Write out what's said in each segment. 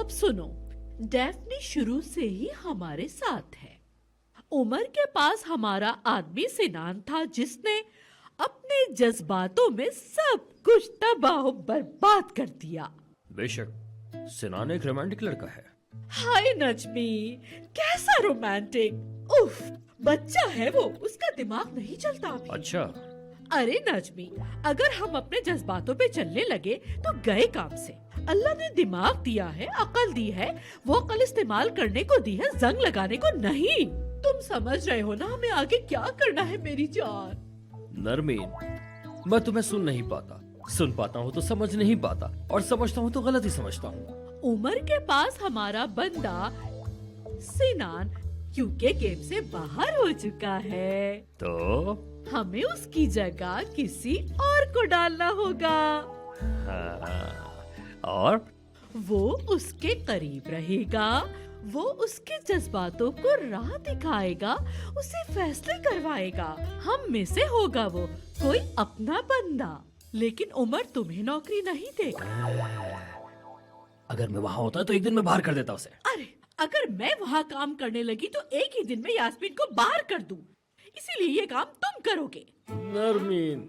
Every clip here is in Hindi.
सुनो, डेफ्नी शुरू से ही हमारे साथ है। उमर के पास हमारा आदमी सिनान था जिसने अपने जज्बातों में सब कुछ तबाह बर्बाद कर दिया। बेशक सिनान एक रोमांटिक लड़का है। हाय नजमी, कैसा रोमांटिक। उफ, बच्चा है वो, उसका दिमाग नहीं चलता अभी। अच्छा, अरे नजमी, अगर हम अपने जज्बातों पे चलने लगे तो गए काम से। अल्लाह ने दिमाग दिया है, अकल दी है, वो अकल इस्तेमाल करने को दी है, जंग लगाने को नहीं। तुम समझ रहे हो ना हमें आगे क्या करना है मेरी जान। नरमीन, मैं तुम्हें सुन नहीं पाता, सुन पाता हूँ तो समझ नहीं पाता, और समझता हूँ तो गलत ही समझता हूँ। उमर के पास हमारा बंदा सिनान क्योंकि गेम से बाहर हो चुका है, तो हमें उसकी जगह किसी और को डालना होगा। हाँ, और वो उसके करीब रहेगा, वो उसके जज्बातों को राह दिखाएगा, उसे फैसले करवाएगा। हम में से होगा वो कोई अपना बंदा, लेकिन उमर तुम्हें नौकरी नहीं देगा। अगर मैं वहाँ होता तो एक दिन में बाहर कर देता उसे। अरे, अगर मैं वहाँ काम करने लगी तो एक ही दिन में यास्मीन को बाहर कर दूं। इसीलिए ये काम तुम करोगे। नरमीन,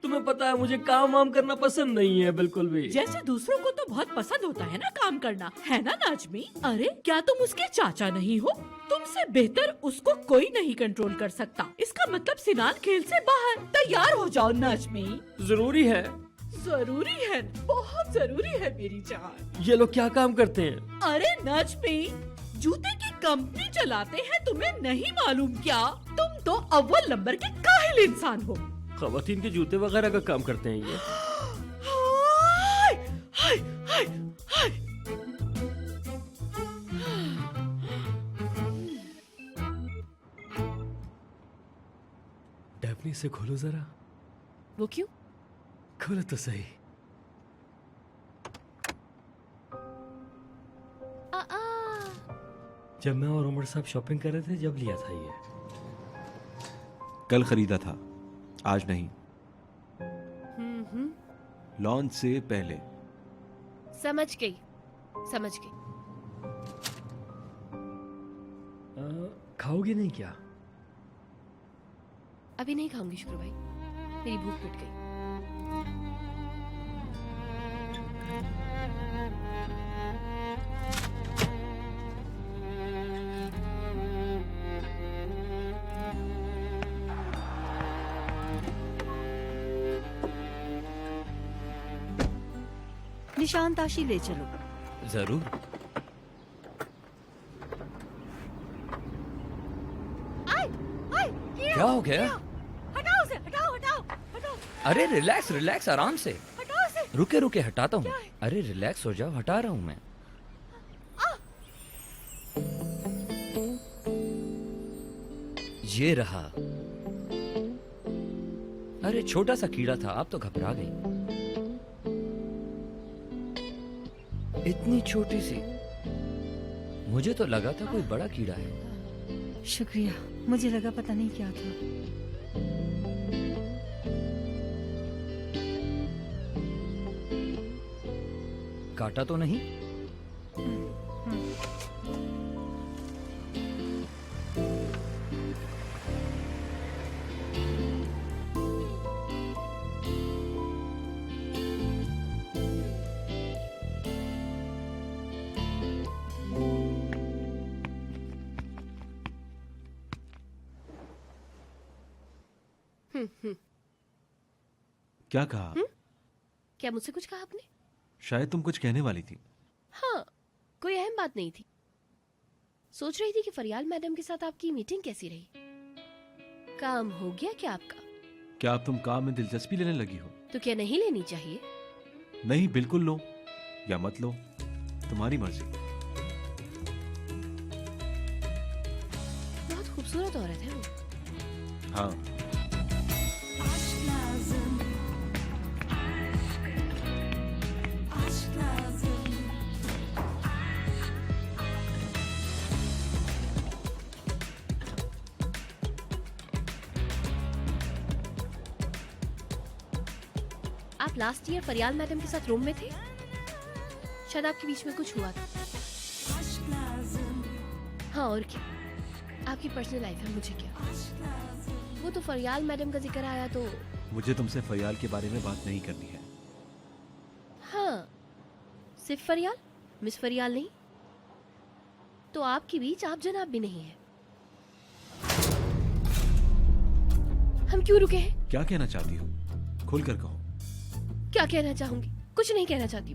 तुम्हें पता है मुझे काम वाम करना पसंद नहीं है बिल्कुल भी। जैसे दूसरों को तो बहुत पसंद होता है ना काम करना, है ना नाजमी? अरे क्या तुम उसके चाचा नहीं हो? तुमसे बेहतर उसको कोई नहीं कंट्रोल कर सकता। इसका मतलब सिनान खेल से बाहर। तैयार हो जाओ नाजमी। जरूरी है? जरूरी है, बहुत जरूरी है मेरी जान। ये लोग क्या काम करते हैं? अरे नाजमी, जूते की कंपनी चलाते हैं, तुम्हें नहीं मालूम क्या? तुम तो अव्वल नंबर के काहिल इंसान हो। खवातीन के जूते वगैरह का काम करते हैं ये। हाय, हाय, हाय, हाय। डेफनी से खोलो जरा। वो क्यों? खोलो तो सही। जब मैं और उमर साहब शॉपिंग कर रहे थे जब लिया था ये। कल खरीदा था, आज नहीं। लॉन्च से पहले। समझ गई, समझ गई। खाओगे नहीं क्या? अभी नहीं खाऊंगी शुक्र भाई, मेरी भूख मिट गई। निशान ताशी ले चलो। जरूर। क्या हो गया? हटाओ उसे, हटाओ, हटाओ, हटाओ। अरे रिलैक्स रिलैक्स, आराम से। हटाओ उसे। रुके रुके, हटाता हूँ। अरे रिलैक्स हो जाओ, हटा रहा हूँ मैं। ये रहा। अरे छोटा सा कीड़ा था, आप तो घबरा गई। इतनी छोटी सी, मुझे तो लगा था कोई बड़ा कीड़ा है। शुक्रिया, मुझे लगा पता नहीं क्या था। काटा तो नहीं? क्या कहा? क्या मुझसे कुछ कहा आपने? शायद तुम कुछ कहने वाली थी। हाँ, कोई अहम बात नहीं थी। सोच रही थी कि फरियाल मैडम के साथ आपकी मीटिंग कैसी रही। काम हो गया क्या आपका? क्या अब तुम काम में दिलचस्पी लेने लगी हो? तो क्या नहीं लेनी चाहिए? नहीं, बिल्कुल लो या मत लो, तुम्हारी मर्जी। बहुत खूबसूरत औरत है वो। हाँ। आप लास्ट ईयर फरियाल मैडम के साथ रूम में थे? शायद आपके बीच में कुछ हुआ था। हाँ और क्या, आपकी पर्सनल लाइफ है, मुझे क्या। वो तो फरियाल मैडम का जिक्र आया तो मुझे तुमसे फरियाल के बारे में बात नहीं करनी है। हाँ, सिर्फ फरियाल, मिस फरियाल नहीं। तो आपके बीच आप जनाब भी नहीं है। हम क्यों रुके हैं? क्या कहना चाहती हो? खुलकर कहो। क्या कहना चाहूंगी? कुछ नहीं कहना चाहती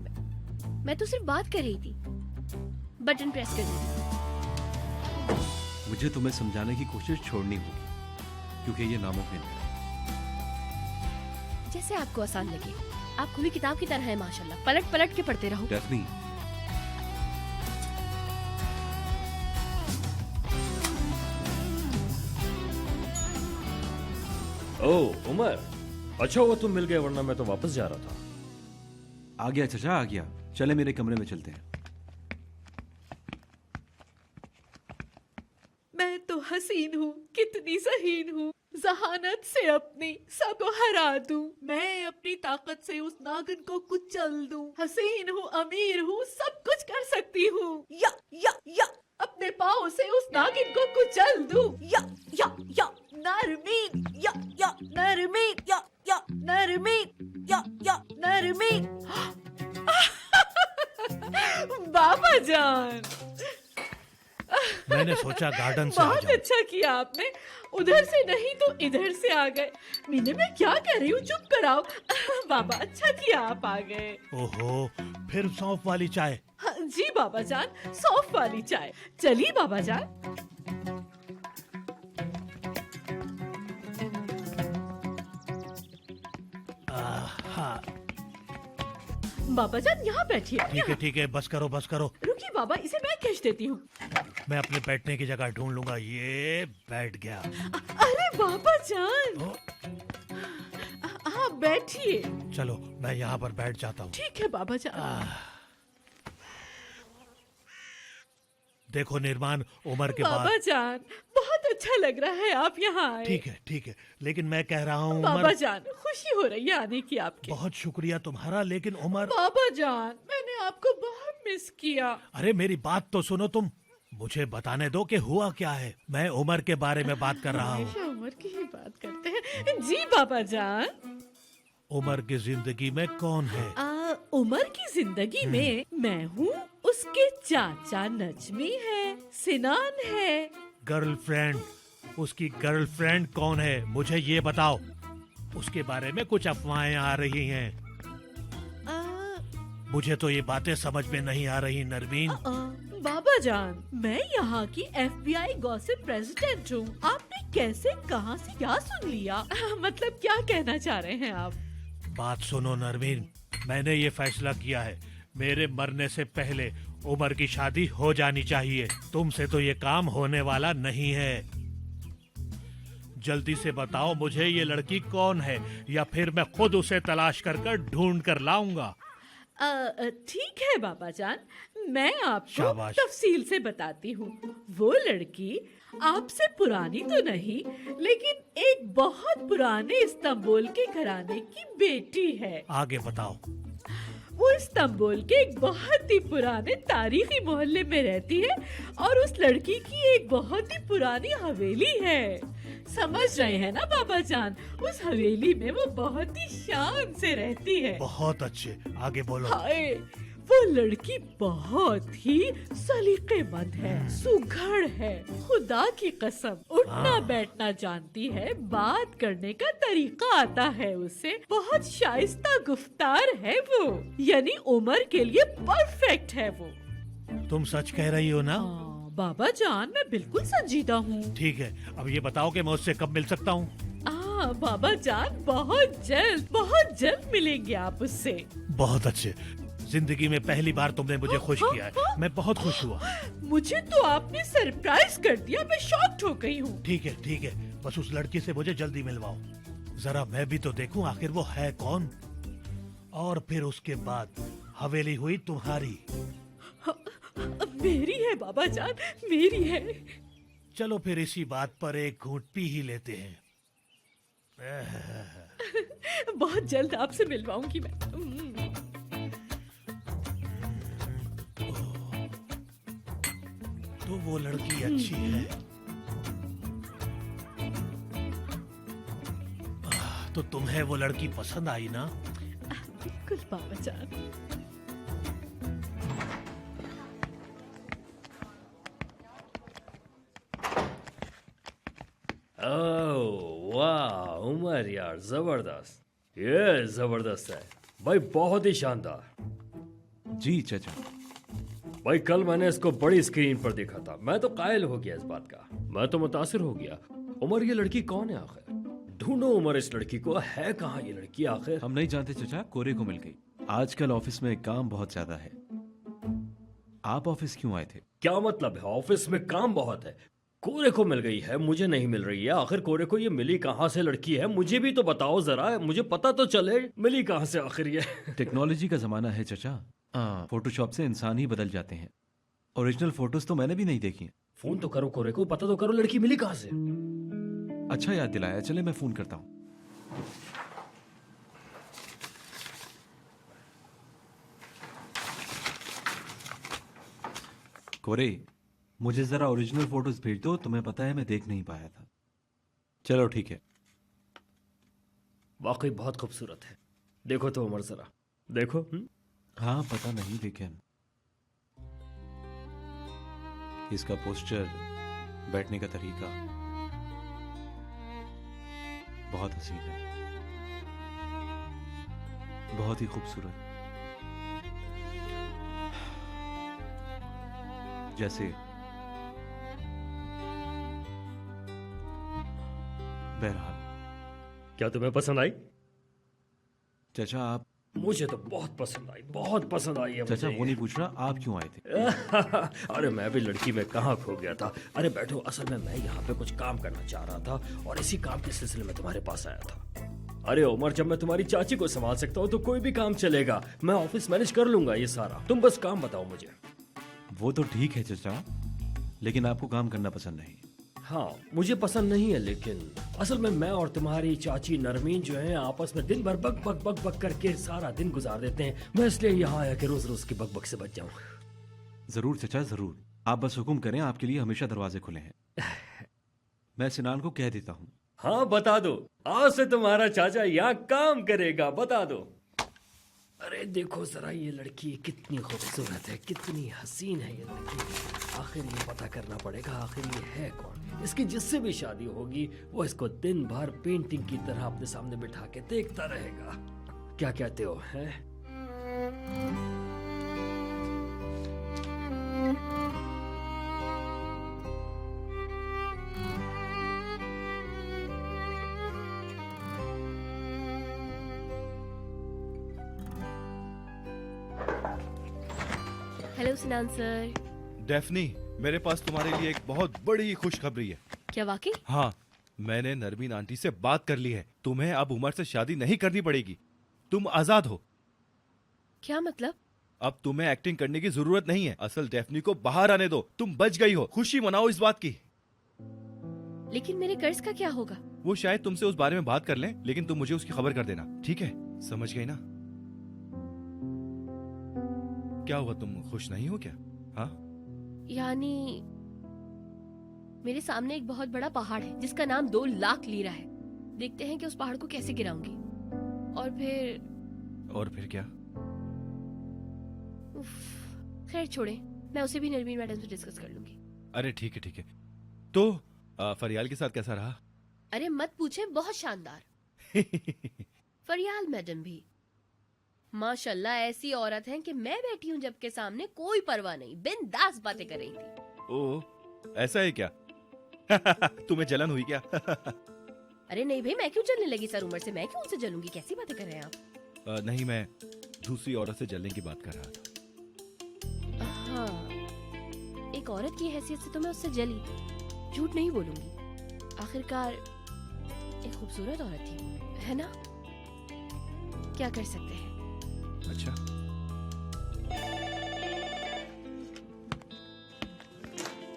मैं तो सिर्फ बात कर रही थी, बटन प्रेस कर रही थी। मुझे तुम्हें समझाने की कोशिश छोड़नी होगी, क्योंकि ये नामुमकिन है। जैसे आपको आसान लगे। आप खुली किताब की तरह है माशाल्लाह, पलट पलट के पढ़ते रहो। डेफनी, ओह उमर, अच्छा हुआ तुम मिल गए, वरना मैं तो वापस जा रहा था। आ गया चचा, आ गया। चले मेरे कमरे में चलते हैं। मैं तो हसीन हूँ, कितनी ज़हीन हूँ। जहानत से अपनी सबको हरा दूं। मैं अपनी ताकत से उस नागिन को कुचल दूं। हसीन हूँ, अमीर हूँ, सब कुछ कर सकती हूँ। या अपने पाँव से उस नागिन को कुचल दूं। या नरमीन, या नरमीन, या नरमीन, या नरमीन। बाबा जान, मैंने सोचा गार्डन से आ बहुत जाऊं। अच्छा किया आपने। उधर से नहीं तो इधर से आ गए। मीने मैं क्या कह रही हूँ, चुप कराओ। बाबा अच्छा किया आप आ गए। ओहो, फिर सौंफ वाली चाय। हाँ, जी बाबा जान, सौंफ वाली चाय। चलिए बाबा जान। हाँ बाबा जान यहाँ बैठिए। ठीक है, बस करो। रुकिए बाबा, इसे मैं खींच देती हूँ। मैं अपने बैठने की जगह ढूंढ लूंगा। ये बैठ गया। अरे बाबा जान, ओ, हाँ बैठिए। चलो मैं यहाँ पर बैठ जाता हूँ। ठीक है बाबा जान। देखो निर्माण, उम्र के बाबा बाद। जान, बहुत अच्छा लग रहा है आप यहाँ आए। ठीक है, लेकिन मैं कह रहा हूँ बाबा उमर, जान, खुशी हो रही है आने की आपके। बहुत शुक्रिया तुम्हारा, लेकिन उमर। बाबा जान, मैंने आपको बहुत मिस किया। अरे मेरी बात तो सुनो तुम। मुझे बताने दो कि हुआ क्या है। मैं उमर के बारे में बात कर रहा हूँ। हमेशा उम्र की ही बात करते हैं। जी बाबा जान। उमर की जिंदगी में कौन है? उमर की जिंदगी में मैं हूँ, उसके चाचा नजमी है, सिनान है। गर्लफ्रेंड? उसकी गर्लफ्रेंड कौन है, मुझे ये बताओ। उसके बारे में कुछ अफवाहें आ रही हैं। मुझे तो ये बातें समझ में नहीं आ रही नरमीन। बाबा जान, मैं यहाँ की FBI गॉसिप प्रेसिडेंट हूँ। आपने कैसे, कहाँ से क्या सुन लिया? मतलब क्या कहना चाह रहे हैं आप? बात सुनो नरमीन, मैंने ये फैसला किया है, मेरे मरने से पहले उमर की शादी हो जानी चाहिए। तुमसे तो ये काम होने वाला नहीं है। जल्दी से बताओ मुझे ये लड़की कौन है, या फिर मैं खुद उसे तलाश कर ढूंढ कर लाऊंगा। ठीक है बाबा जान, मैं आपको शाबाश। तफसील से बताती हूँ। वो लड़की आपसे पुरानी तो नहीं, लेकिन एक बहुत पुराने इस्तांबुल के घराने की बेटी है। आगे बताओ। वो इस्तांबुल के एक बहुत ही पुराने तारीखी मोहल्ले में रहती है और उस लड़की की एक बहुत ही पुरानी हवेली है। समझ रहे हैं ना बाबा जान? उस हवेली में वो बहुत ही शान से रहती है। बहुत अच्छे, आगे बोलो। हाय, वो लड़की बहुत ही सलीकेमंद है, सुघड़ है, खुदा की कसम उठना बैठना जानती है, बात करने का तरीका आता है उसे, बहुत शाइस्ता गुफ्तार है वो, यानी उमर के लिए परफेक्ट है वो। तुम सच कह रही हो ना? बाबा जान, मैं बिल्कुल संजीदा हूँ। ठीक है, अब ये बताओ कि मैं उससे कब मिल सकता हूँ? बाबा जान, बहुत जल्द मिलेंगे आप उससे। बहुत अच्छे, जिंदगी में पहली बार तुमने मुझे खुश किया है, मैं बहुत खुश हुआ। मुझे तो आपने सरप्राइज कर दिया, मैं शॉक्ड हो गई हूँ। ठीक है, बस उस लड़की से मुझे जल्दी मिलवाओ, जरा मैं भी तो देखूं आखिर वो है कौन। और फिर उसके बाद हवेली हुई तुम्हारी। मेरी है बाबा जान, मेरी है। चलो फिर इसी बात पर एक घूंट पी ही लेते हैं। बहुत जल्द आपसे मिलवाऊंगी मैं। वो लड़की अच्छी है। तो तुम्हें वो लड़की पसंद आई ना? बिल्कुल पापा जान। ओह वाह उमर यार, जबरदस्त, ये जबरदस्त है भाई, बहुत ही शानदार। जी चाचा। भाई कल मैंने इसको बड़ी स्क्रीन पर देखा था, मैं तो कायल हो गया इस बात का, मैं तो मुतासिर हो गया। उमर ये लड़की कौन है आखिर? ढूंढो उमर इस लड़की को, है कहाँ ये लड़की आखिर? हम नहीं जानते चाचा, कोरे को मिल गई। आजकल ऑफिस में काम बहुत ज्यादा है। आप ऑफिस क्यों आए थे? क्या मतलब है ऑफिस में काम बहुत है? कोरे को मिल गई है, मुझे नहीं मिल रही है। आखिर कोरे को ये मिली कहाँ से लड़की है? मुझे भी तो बताओ जरा, मुझे पता तो चले मिली कहाँ से आखिर ये। टेक्नोलॉजी का जमाना है चाचा। फोटोशॉप से इंसान ही बदल जाते हैं। ओरिजिनल फोटोज तो मैंने भी नहीं देखी हैं। फोन तो करो कोरे को, पता तो करो लड़की मिली कहाँ से। अच्छा याद दिलाया, चले मैं फोन करता हूँ। कोरे, मुझे जरा ओरिजिनल फोटोज भेज दो, तुम्हें पता है मैं देख नहीं पाया था। चलो ठीक है। वाकई बहुत खूबसूरत है, देखो तो उमर जरा देखो। हाँ पता नहीं, लेकिन इसका पोस्चर, बैठने का तरीका बहुत हसीन है, बहुत ही खूबसूरत, जैसे बहरहाल। क्या तुम्हें पसंद आई? चाचा आप, मुझे तो बहुत पसंद आई, बहुत पसंद आई है चाचा मुझे। वो नहीं पूछ रहा, आप क्यों आए थे? अरे मैं भी लड़की में कहाँ खो गया था। अरे बैठो, असल में मैं यहाँ पे कुछ काम करना चाह रहा था और इसी काम के सिलसिले में तुम्हारे पास आया था। अरे उमर, जब मैं तुम्हारी चाची को संभाल सकता हूँ तो कोई भी काम चलेगा, मैं ऑफिस मैनेज कर लूंगा ये सारा, तुम बस काम बताओ मुझे। वो तो ठीक है चाचा, लेकिन आपको काम करना पसंद नहीं। हाँ मुझे पसंद नहीं है, लेकिन असल में मैं और तुम्हारी चाची नरमीन जो है आपस में दिन भर बक बक बक बक करके सारा दिन गुजार देते हैं। मैं इसलिए यहाँ आया कि रोज रोज की बक बक से बच जाऊँ। जरूर चाचा जरूर, आप बस हुक्म करें, आपके लिए हमेशा दरवाजे खुले हैं। मैं सिनान को कह देता हूँ। हाँ बता दो, आज से तुम्हारा चाचा यहाँ काम करेगा, बता दो। अरे देखो जरा ये लड़की कितनी खूबसूरत है, कितनी हसीन है ये लड़की। आखिर ये पता करना पड़ेगा आखिर ये है कौन। इसकी जिससे भी शादी होगी वो इसको दिन भर पेंटिंग की तरह अपने सामने बिठा के देखता रहेगा। क्या कहते हो हैं? Hello सिनान sir. डेफनी, मेरे पास तुम्हारे लिए एक बहुत बड़ी खुशखबरी है। क्या वाकई? हाँ, मैंने नरमीन आंटी से बात कर ली है। तुम्हें अब उमर से शादी नहीं करनी पड़ेगी, तुम आजाद हो। क्या मतलब? अब तुम्हें एक्टिंग करने की जरूरत नहीं है। असल डेफनी को बाहर आने दो, तुम बच गई हो। खुशी मनाओ इस बात की। लेकिन मेरे कर्ज का क्या होगा? वो शायद तुमसे उस बारे में बात कर लें, लेकिन तुम मुझे उसकी खबर कर देना, ठीक है? समझ गई ना? क्या हुआ, तुम खुश नहीं हो क्या? हाँ, यानी मेरे सामने एक बहुत बड़ा पहाड़ है जिसका नाम 2 लाख लीरा है। देखते हैं कि उस पहाड़ को कैसे गिराऊंगी। और फिर क्या? उफ, खैर छोड़े, मैं उसे भी नरमीन मैडम से डिस्कस कर लूंगी। अरे ठीक है ठीक है। तो फरियाल के साथ कैसा रहा? अरे मत पूछे, बहुत शानदार। फरियाल मैडम भी माशाल्लाह ऐसी औरत हैं कि मैं बैठी हूँ जब के सामने कोई परवाह नहीं, बिंदास बातें कर रही थी। ओह, ऐसा है क्या? तुम्हें जलन हुई क्या? अरे नहीं भाई, मैं क्यों जलने लगी सर उमर से? मैं क्यों उनसे जलूंगी? कैसी बातें कर रहे हैं आप? नहीं, मैं दूसरी औरत से जलने की बात कर रहा था। हाँ, एक औरत की हैसियत से तो मैं उससे जली, झूठ नहीं बोलूंगी। आखिरकार एक खूबसूरत औरत थी, है ना? क्या कर सकते हैं। अच्छा,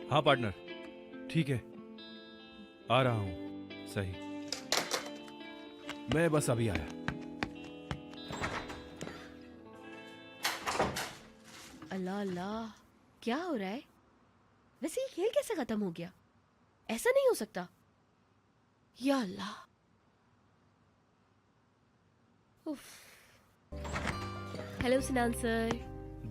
हाँ पार्टनर, ठीक है, आ रहा हूं। सही, मैं बस अभी आया। अल्लाह अल्लाह, क्या हो रहा है? वैसे ये खेल कैसे खत्म हो गया? ऐसा नहीं हो सकता। या अल्लाह। उफ। Hello सिनान sir.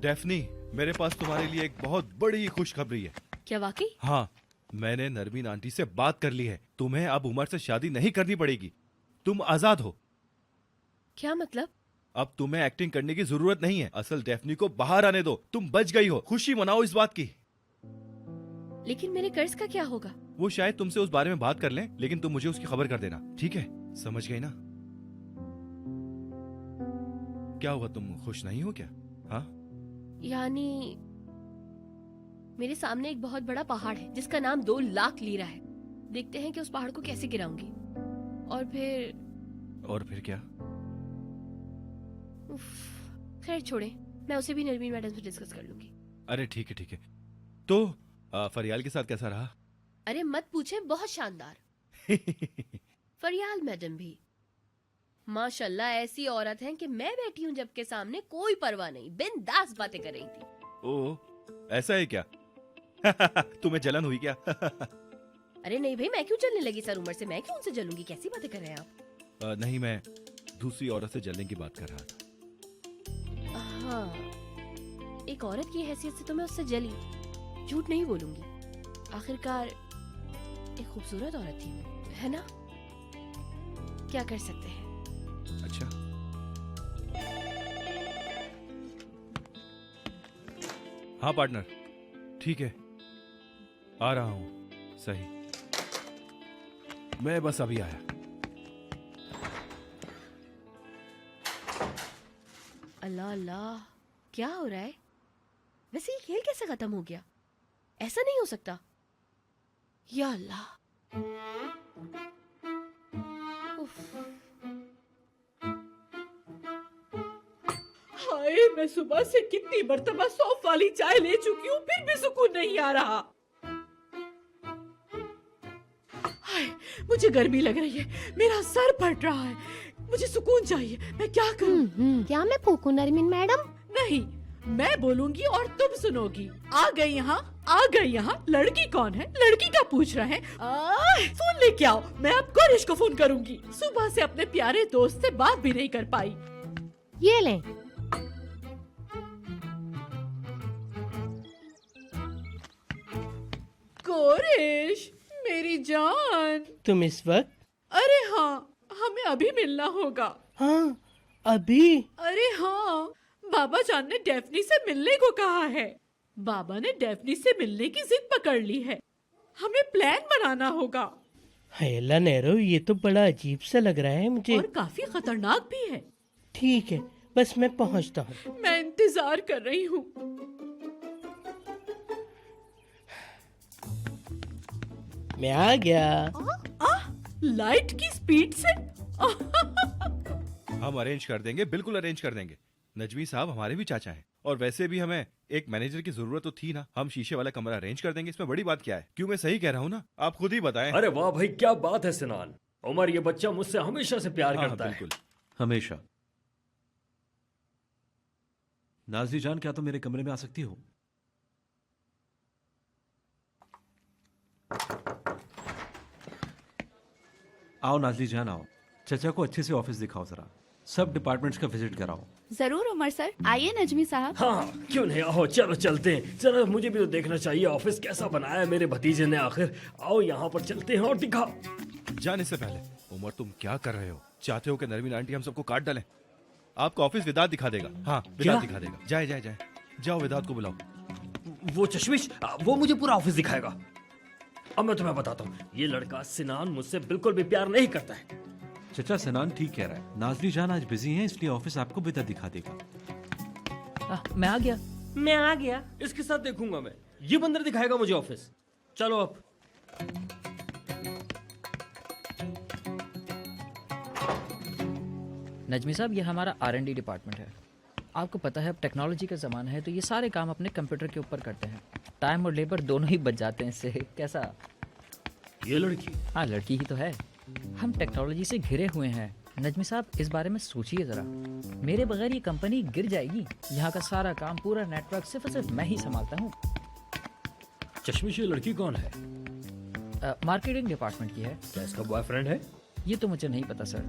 डेफनी, मेरे पास तुम्हारे लिए एक बहुत बड़ी खुशखबरी है। क्या वाकई? हाँ, मैंने नरमीन आंटी से बात कर ली है। तुम्हें अब उमर से शादी नहीं करनी पड़ेगी। तुम आजाद हो। क्या मतलब? अब तुम्हें एक्टिंग करने की जरूरत नहीं है। असल डेफनी को बाहर आने दो। तुम बच गई हो। खुशी मनाओ इस बात की। लेकिन मेरे कर्ज का क्या होगा? वो शायद तुमसे उस बारे में बात कर लें, लेकिन तुम मुझे उसकी खबर कर देना, ठीक है? समझ गई ना? क्या हुआ, तुम खुश नहीं हो क्या? हाँ? यानी मेरे सामने एक बहुत बड़ा पहाड़ है जिसका नाम 2 लाख लीरा है। देखते हैं कि उस पहाड़ को कैसे गिराऊंगी। और फिर क्या? उफ, खैर छोड़े, मैं उसे भी नरमीन मैडम से डिस्कस कर लूंगी। अरे ठीक है ठीक है। तो फरियाल के साथ कैसा रहा? अरे मत पूछे, बहुत शानदार। फरियाल मैडम भी माशाल्लाह ऐसी औरत हैं कि मैं बैठी हूँ जब के सामने कोई परवाह नहीं, बिंदास बातें कर रही थी। ओह, ऐसा है क्या? तुम्हें जलन हुई क्या? अरे नहीं भाई, मैं क्यों जलने लगी सर उमर से? मैं क्यों उनसे जलूंगी? कैसी बातें कर रहे हैं आप? नहीं, मैं दूसरी औरत से जलने की बात कर रहा था। हाँ, एक औरत की हैसियत से तो मैं उससे जली, झूठ नहीं बोलूंगी। आखिरकार एक खूबसूरत औरत थी वो, है ना? क्या कर सकते हैं। अच्छा, हाँ पार्टनर, ठीक है, आ रहा हूँ। सही, मैं बस अभी आया। अल्लाह अल्लाह, क्या हो रहा है? वैसे ये खेल कैसे खत्म हो गया? ऐसा नहीं हो सकता। या अल्लाह। उफ। हाय, मैं सुबह से कितनी मर्तबा सौंफ वाली चाय ले चुकी हूँ, फिर भी सुकून नहीं आ रहा। हाय, मुझे गर्मी लग रही है, मेरा सर फट रहा है, मुझे सुकून चाहिए। मैं क्या करूं? क्या मैं फूकूं नरमीन मैडम? नहीं, मैं बोलूंगी और तुम सुनोगी। आ गई यहाँ, आ गई यहाँ। लड़की कौन है? लड़की का पूछ रहे हैं? फोन लेके आओ, मैं अब कोरिश को फोन करूंगी। सुबह से अपने प्यारे दोस्त से बात भी नहीं कर पाई। ये लें। कोरिश, मेरी जान। तुम इस वक्त? अरे हाँ, हमें अभी मिलना होगा। हाँ, अभी? अरे हाँ, बाबा जान ने डेफनी से मिलने को कहा है। बाबा ने डेफनी से मिलने की जिद पकड़ ली है। हमें प्लान बनाना होगा। हाय अल्लाह नेरो, ये तो बड़ा अजीब सा लग रहा है मुझे। और काफी खतरनाक भी है। ठीक है, बस मैं पहुंचता हूँ। मैं इंतजार कर रही हूँ। मैं आ गया। लाइट की स्पीड से। हम अरेंज कर देंगे, बिल्कुल अरेंज कर देंगे। नजमी साहब हमारे भी चाचा हैं, और वैसे भी हमें एक मैनेजर की जरूरत तो थी ना। हम शीशे वाला कमरा अरेंज कर देंगे, इसमें बड़ी बात क्या है? क्यों, मैं सही कह रहा हूँ ना? आप खुद ही बताएं। अरे वाह भाई, क्या बात है सिनान। उमर, ये बच्चा मुझसे हमेशा से प्यार हाँ, करता है। बिल्कुल। हमेशा। नाज़ी जान, क्या तुम मेरे कमरे में आ सकती हो? आओ नाज़ी जान, आओ। चचा को अच्छे से ऑफिस दिखाओ जरा। सब डिपार्टमेंट्स का विजिट कराओ। जरूर उमर सर, आइए नजमी साहब। हाँ, क्यों नहीं, आओ चलो चलते हैं। जरा मुझे भी तो देखना चाहिए ऑफिस कैसा बनाया है मेरे भतीजे ने। आखिर आओ यहाँ पर चलते हैं और दिखाओ। जाने से पहले उमर, तुम क्या कर रहे हो? चाहते हो कि नरमीन आंटी हम सबको काट डालें? आपका ऑफिस विदात दिखा देगा। हाँ, विदात दिखा देगा। जाए जाए जाए, जाओ विदात को बुलाओ। वो चश्मिश, वो मुझे पूरा ऑफिस दिखाएगा। अब मैं तुम्हें बताता हूँ, ये लड़का सिनान मुझसे बिल्कुल भी प्यार नहीं करता है। चचा, सिनान ठीक कह रहा है। नाज़ली जान आज बिजी हैं, इसलिए ऑफिस आपको बिता दिखा देगा। मैं आ गया। मैं आ गया, इसके साथ देखूंगा मैं। ये बंदर दिखाएगा मुझे ऑफिस। चलो अब। नजमी साहब, ये हमारा R&D डिपार्टमेंट है। आपको पता है अब टेक्नोलॉजी का ज़माना है, तो ये सारे काम अपने कंप्यूटर के ऊपर करते हैं। टाइम और लेबर दोनों ही बच जाते हैं इससे। कैसा? ये लड़की? हाँ, लड़की ही तो है। हम टेक्नोलॉजी से घिरे हुए हैं। नजमी साहब, इस बारे में सोचिए ज़रा। मेरे बगैर ये कंपनी गिर जाएगी। यहाँ का सारा काम, पूरा नेटवर्क सिर्फ मैं ही संभालता हूँ। चश्मिश ये लड़की कौन है? मार्केटिंग डिपार्टमेंट की है। क्या इसका बॉयफ्रेंड है? ये तो मुझे नहीं पता सर।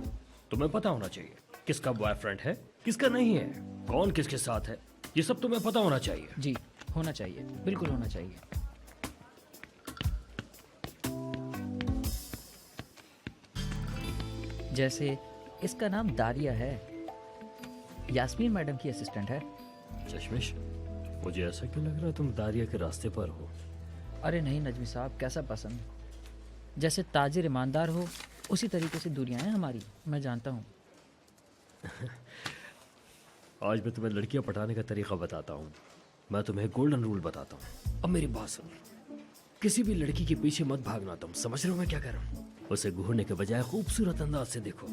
तुम्हें पता होना चाहिए किसका बॉयफ्रेंड है, किसका नहीं है, कौन किसके साथ है, ये सब तुम्हें पता होना चाहिए। जी होना चाहिए, बिल्कुल होना चाहिए। जैसे इसका नाम दारिया है, यास्मीन मैडम की असिस्टेंट है। चश्मिश, मुझे ऐसा क्यों लग रहा है तुम दारिया के रास्ते पर हो? अरे नहीं नजमी साहब, कैसा पसंद। जैसे ताजिर ईमानदार हो उसी तरीके से दूरियां हैं हमारी, मैं जानता हूँ। आज मैं तुम्हें लड़कियां पटाने का तरीका बताता हूँ। मैं तुम्हें गोल्डन रूल बताता हूँ। अब मेरी बात सुनो, किसी भी लड़की के पीछे मत भागना। तुम समझ रहे हो मैं क्या कर रहा हूँ? उसे घूरने के बजाय खूबसूरत अंदाज से देखो।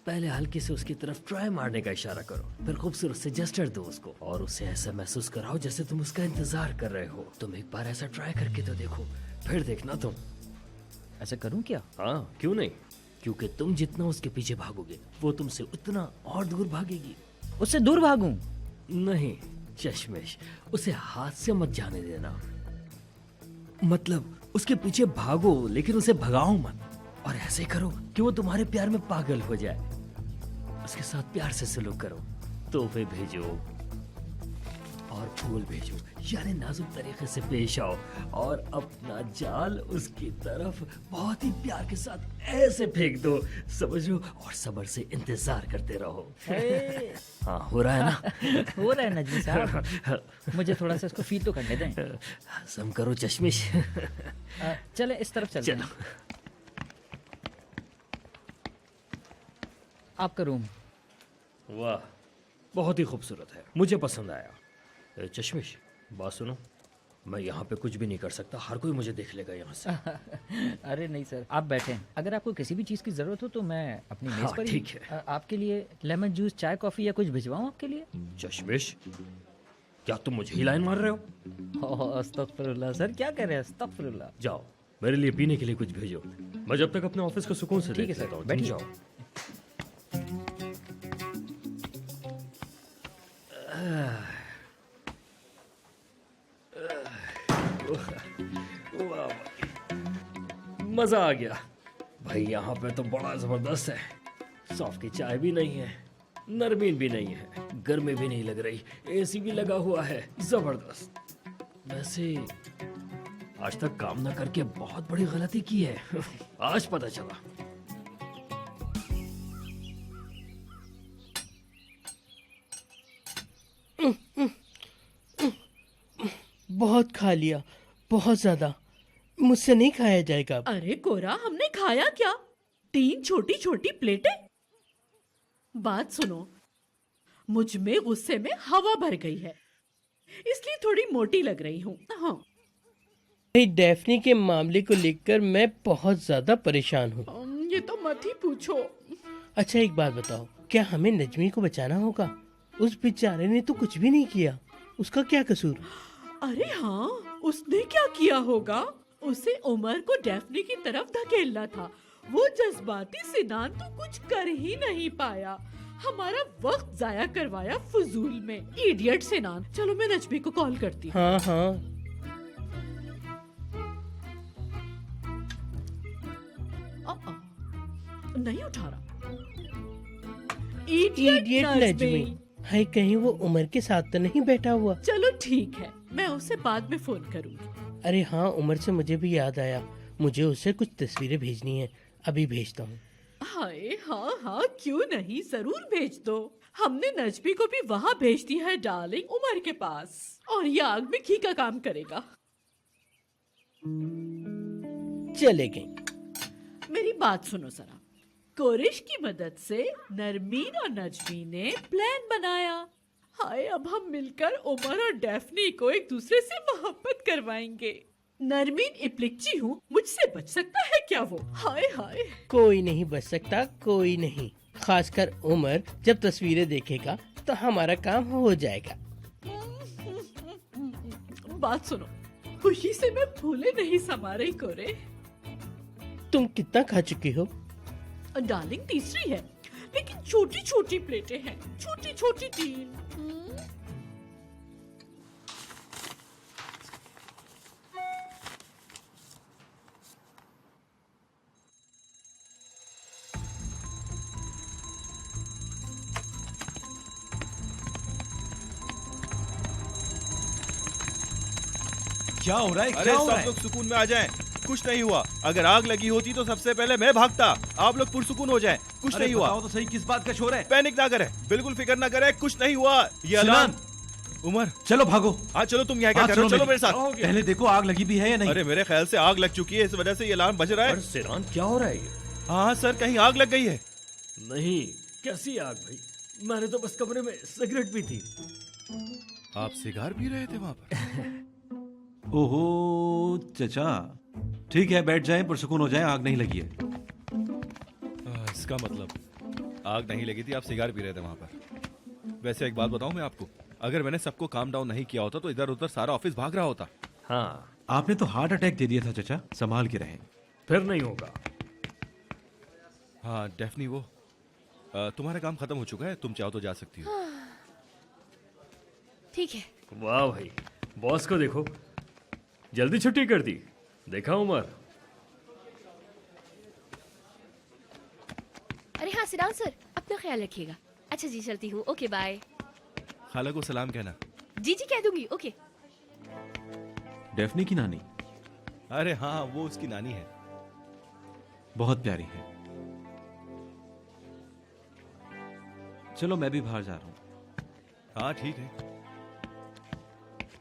पहले हल्के से उसकी तरफ ट्राई मारने का इशारा करो, फिर खूबसूरत से जेस्चर दो उसको और उसे ऐसा महसूस कराओ जैसे तुम उसका इंतजार कर रहे हो। तुम एक बार ऐसा ट्राई करके तो देखो, फिर देखना तुम। ऐसा करूँ क्या? हाँ, क्यों नहीं? क्योंकि तुम जितना उसके पीछे भागोगे वो तुमसे उतना और दूर भागेगी। उससे दूर भागूं? नहीं चश्मिश, उसे हाथ से मत जाने देना। मतलब उसके पीछे भागो लेकिन उसे भगाओ मत। और ऐसे करो कि वो तुम्हारे प्यार में पागल हो जाए। उसके साथ प्यार से सलूक करो, तोहफे भेजो और फूल भेजो, यानी नाजुक तरीके से पेश आओ और अपना जाल उसकी तरफ बहुत ही प्यार के साथ ऐसे फेंक दो, समझो, और सब्र से इंतजार करते रहो। हाँ, हो रहा है ना? हो रहा है नजमी साहब, मुझे थोड़ा सा इसको फील तो करने दें। सम करो चश्मिश। चले इस तरफ चलते हैं। आपका रूम। वाह, बहुत ही खूबसूरत है, मुझे पसंद आया। चश्मिश, बात सुनो, मैं यहाँ पे कुछ भी नहीं कर सकता, हर कोई मुझे देख लेगा यहाँ से। अरे नहीं सर, आप बैठें। अगर आपको किसी भी चीज़ की ज़रूरत हो तो मैं अपनी मेज़ हाँ, पर ही ठीक है। आपके लिए लेमन जूस, चाय, कॉफ़ी या कुछ भिजवाऊँ आपके लिए? चश्मिश, क्या तुम मुझे ही लाइन मार रहे हो? अस्तगफिरुल्लाह सर, क्या कह रहे हैं? अस्तगफिरुल्लाह। जाओ, मेरे लिए पीने के लिए कुछ भेजो, मैं जब तक अपने ऑफिस को सुकून से ठीक है देख सर, लेता हूँ। बैठिए। तुम जाओ। मजा आ गया भाई, यहाँ पे तो बड़ा जबरदस्त है। सौफ की चाय भी नहीं है, नरमीन भी नहीं है, गर्मी भी नहीं लग रही, एसी भी लगा हुआ है, जबरदस्त। वैसे आज तक काम ना करके बहुत बड़ी गलती की है। आज पता चला। बहुत खा लिया, बहुत ज्यादा, मुझसे नहीं खाया जाएगा अब। अरे कोरा, हमने खाया क्या? 3 छोटी छोटी प्लेटें। बात सुनो, मुझ में गुस्से में हवा भर गई है, इसलिए थोड़ी मोटी लग रही हूँ। हाँ, डेफनी के मामले को लेकर मैं बहुत ज्यादा परेशान हूँ। ये तो मत ही पूछो। अच्छा एक बात बताओ, क्या हमें नजमी को बचाना होगा? उस बेचारे ने तो कुछ भी नहीं किया, उसका क्या कसूर? अरे हाँ, उसने क्या किया होगा? उसे उमर को डेफनी की तरफ धकेलना था। वो जज्बाती सिनान तो कुछ कर ही नहीं पाया, हमारा वक्त जाया करवाया फजूल में। इडियट सिनान। चलो मैं नजमी को कॉल करती हूँ। हाँ हाँ, नहीं उठा रहा। इडियट नजमी। है कहीं वो उमर के साथ तो नहीं बैठा हुआ? चलो ठीक है, मैं उसे बाद में फोन करूंगी। अरे हाँ, उमर से मुझे भी याद आया, मुझे उससे कुछ तस्वीरें भेजनी है, अभी भेजता हूँ। हाय हाँ हाँ, क्यों नहीं, जरूर भेज दो। हमने नजमी को भी वहाँ भेज दिया है डार्लिंग, उमर के पास, और ये आग में घी का काम करेगा। चले गए। मेरी बात सुनो जरा। कोरिश की मदद से नरमीन और नजमी ने प्लान बनाया। हाय, अब हम मिलकर उमर और डेफनी को एक दूसरे से मोहब्बत करवाएंगे। नरमीन इप्लिक्ची हूँ, मुझसे बच सकता है क्या वो? हाय हाय। कोई नहीं बच सकता, कोई नहीं, खासकर उमर जब तस्वीरें देखेगा तो हमारा काम हो जाएगा। बात सुनो, खुशी से मैं फूले नहीं समा रही कोरे। तुम कितना खा चुकी हो? डार्लिंग तीसरी है, लेकिन छोटी छोटी प्लेटें हैं, छोटी छोटी 3। क्या हो रहा है? अरे क्या हो रहा सब है? लोग सुकून में आ जाएं। कुछ नहीं हुआ। अगर आग लगी होती तो सबसे पहले मैं भागता। आप लोग पुरसुकून हो जाएं। कुछ अरे नहीं हुआ। बताओ तो सही, किस बात का शोर है? पैनिक ना करे, बिल्कुल फिक्र ना करे, कुछ नहीं हुआ। ये अलार्म। उमर, चलो भागो। हाँ चलो, तुम यहाँ क्या हाँ, कर रहे हो? चलो चलो मेरे साथ। पहले देखो आग लगी भी है या नहीं। अरे मेरे ख्याल से आग लग चुकी है, इस वजह से ये अलार्म बज रहा है। और सिरान क्या हो रहा है ये? हाँ सर, कहीं आग लग गई है। नहीं, कैसी आग भाई? मैंने तो बस कमरे में सिगरेट पी थी। आप सिगार पी रहे थे वहाँ पर? ओहो चचा, ठीक है बैठ जाएं, पुरसुकून हो जाएं, आग नहीं लगी है। इसका मतलब आग नहीं लगी थी, आप सिगार पी रहे थे वहाँ पर। वैसे एक बात बताऊं मैं आपको, अगर मैंने सबको काम डाउन नहीं किया होता तो इधर उधर सारा ऑफिस भाग रहा होता। हाँ, आपने तो हार्ट अटैक दे दिया था चचा, संभाल के रहें। फिर नहीं होगा। हाँ डेफनी, वो तुम्हारा काम खत्म हो चुका है, तुम चाहो तो जा सकती हो। ठीक है। वाह भाई, बॉस को देखो, जल्दी छुट्टी कर दी। देखा उमर? अरे हाँ सिरान सर, अपना ख्याल रखिएगा। अच्छा जी, चलती हूँ। Okay bye. खाला को सलाम कहना। जी जी कह दूंगी। ओके। डेफनी की नानी? अरे हाँ, वो उसकी नानी है। बहुत प्यारी है। चलो मैं भी बाहर जा रहा हूँ। हाँ ठीक है।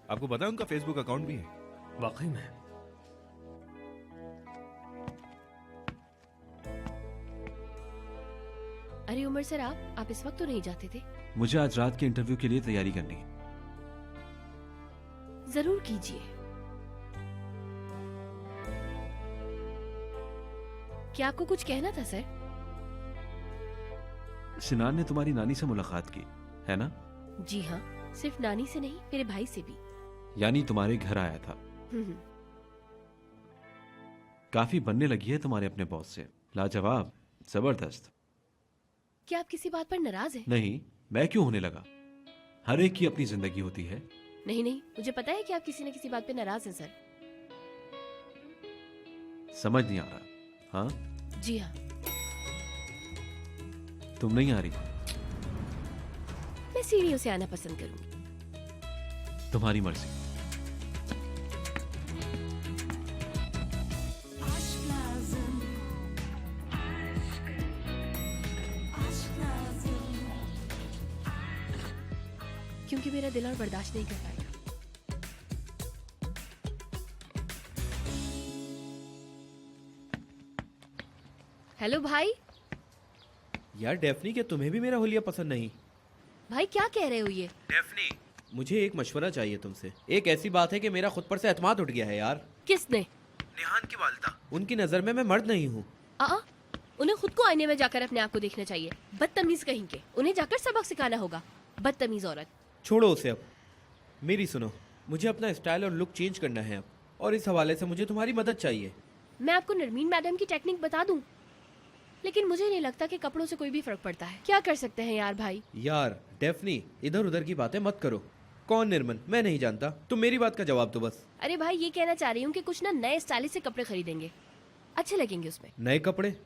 आपको पता है उनका फेसबुक अकाउंट भी है? वाकई में? अरे उमर सर, आप इस वक्त तो नहीं जाते थे? मुझे आज रात के इंटरव्यू के लिए तैयारी करनी है। जरूर कीजिए। क्या आपको कुछ कहना था सर? सिनान ने तुम्हारी नानी से मुलाकात की है ना? जी हाँ, सिर्फ नानी से नहीं, मेरे भाई से भी। यानी तुम्हारे घर आया था। काफी बनने लगी है तुम्हारे अपने बॉस से। लाजवाब, जबरदस्त। क्या आप किसी बात पर नाराज हैं? नहीं, मैं क्यों होने लगा? हर एक की अपनी जिंदगी होती है। नहीं नहीं, मुझे पता है कि आप किसी न किसी बात पे नाराज हैं सर। समझ नहीं आ रहा। हाँ जी हाँ। तुम नहीं आ रही? मैं सीढ़ियों से आना पसंद करूंगी। तुम्हारी मर्जी। क्योंकि मेरा दिल और बर्दाश्त नहीं कर पाएगा। हेलो भाई। यार डेफनी, क्या तुम्हें भी मेरा होलिया पसंद नहीं? भाई क्या कह रहे हो ये? डेफनी, मुझे एक मशवरा चाहिए तुमसे। एक ऐसी बात है कि मेरा खुद पर से एतमाद उठ गया है यार। किसने? निहान की वालिदा। उनकी नजर में मैं मर्द नहीं हूँ। उन्हें खुद को आईने में जाकर अपने आप को देखना चाहिए। बदतमीज कहीं के, उन्हें जाकर सबक सिखाना होगा। बदतमीज औरत। छोड़ो उसे अब, मेरी सुनो, मुझे अपना स्टाइल और लुक चेंज करना है अब, और इस हवाले से मुझे तुम्हारी मदद चाहिए। मैं आपको नरमीन मैडम की टेक्निक बता दूं, लेकिन मुझे नहीं लगता कि कपड़ों से कोई भी फर्क पड़ता है। क्या कर सकते हैं यार भाई? यार डेफनी, इधर उधर की बातें मत करो। कौन निर्मल? मैं नहीं जानता। तुम मेरी बात का जवाब दो बस। अरे भाई, ये कहना चाह रही हूँ कि कुछ ना नए स्टाइलिश से कपड़े खरीदेंगे, अच्छे लगेंगे उसमें। नए कपड़े?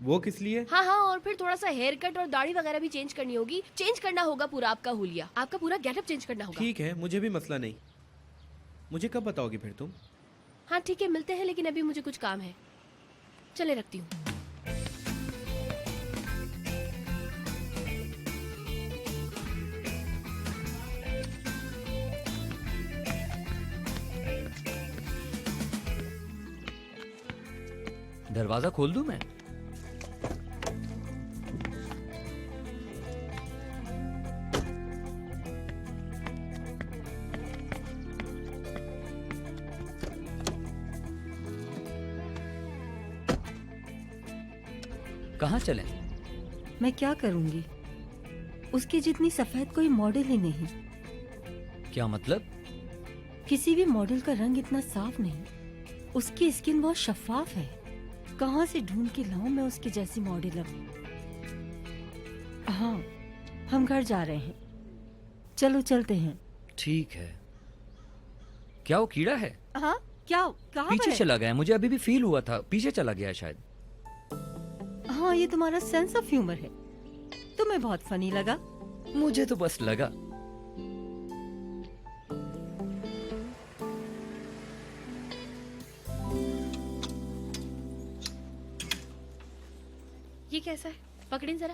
वो किस लिए? हाँ, और फिर थोड़ा सा हेयर कट और दाढ़ी वगैरह भी चेंज करनी होगी। चेंज करना होगा पूरा आपका हुलिया, आपका पूरा गेटअप चेंज करना होगा। ठीक है, मुझे भी मसला नहीं। मुझे कब बताओगी फिर तुम? हाँ ठीक है, मिलते हैं, लेकिन अभी मुझे कुछ काम है। चले, रखती हूँ। दरवाजा खोल दूं मैं? कहाँ चलें? मैं क्या करूंगी? उसकी जितनी सफेद कोई मॉडल ही नहीं। क्या मतलब? किसी भी मॉडल का रंग इतना साफ नहीं। उसकी स्किन बहुत शफाफ है। कहाँ से ढूंढ के लाऊं मैं उसकी जैसी मॉडल? हाँ, हम घर जा रहे हैं, चलो चलते हैं। ठीक है। क्या वो कीड़ा है? हाँ, क्या? कहाँ पीछे पर है? चला गया, मुझे अभी भी फील हुआ था पीछे चला गया शायद। हाँ, ये तुम्हारा सेंस ऑफ ह्यूमर है। तुम्हें बहुत फनी लगा। मुझे तो बस लगा। ये कैसा है? पकड़ें जरा।